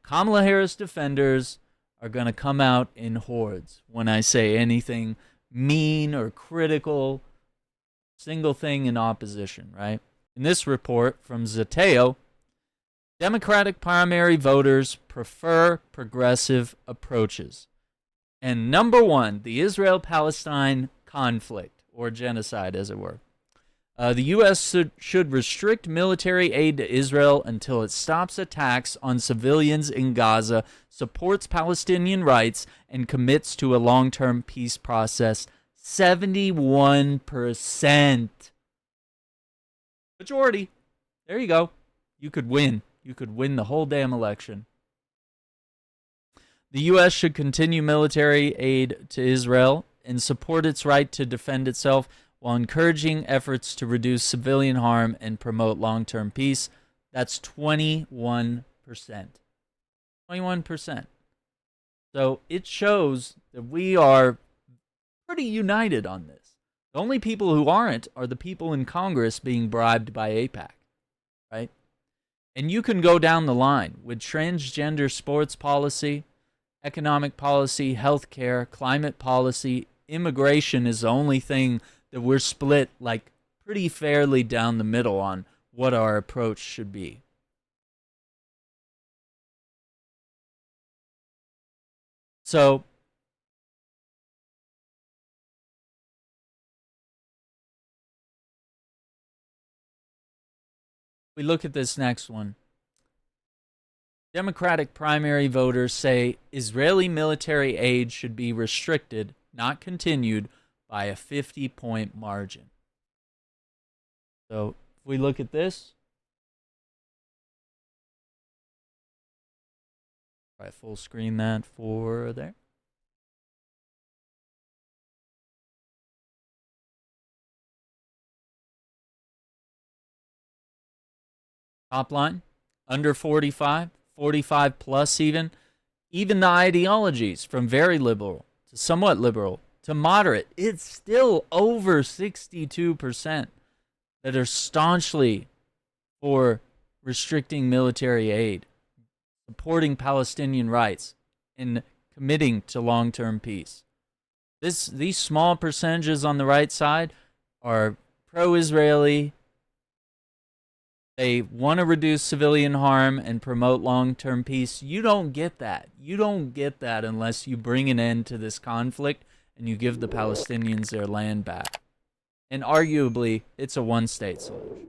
Kamala Harris defenders are going to come out in hordes when I say anything mean or critical, single thing in opposition, right? In this report from Zateo, Democratic primary voters prefer progressive approaches. And number one, the Israel-Palestine conflict, or genocide, as it were. The U.S. should restrict military aid to Israel until it stops attacks on civilians in Gaza, supports Palestinian rights, and commits to a long-term peace process. 71%. Majority. There you go. You could win. You could win the whole damn election. The U.S. should continue military aid to Israel and support its right to defend itself while encouraging efforts to reduce civilian harm and promote long-term peace. That's 21%. 21%. So it shows that we are pretty united on this. The only people who aren't are the people in Congress being bribed by AIPAC, right? And you can go down the line with transgender sports policy, economic policy, healthcare, climate policy. Immigration is the only thing that we're split like pretty fairly down the middle on what our approach should be. So we look at this next one. Democratic primary voters say Israeli military aid should be restricted, not continued, by a 50-point margin. So if we look at this, try full screen that for there. Top line, under 45, 45 plus even the ideologies from very liberal to somewhat liberal to moderate, it's still over 62% that are staunchly for restricting military aid, supporting Palestinian rights, and committing to long-term peace. These small percentages on the right side are pro-Israeli. They want to reduce civilian harm and promote long-term peace. You don't get that. You don't get that unless you bring an end to this conflict and you give the Palestinians their land back. And arguably, it's a one-state solution.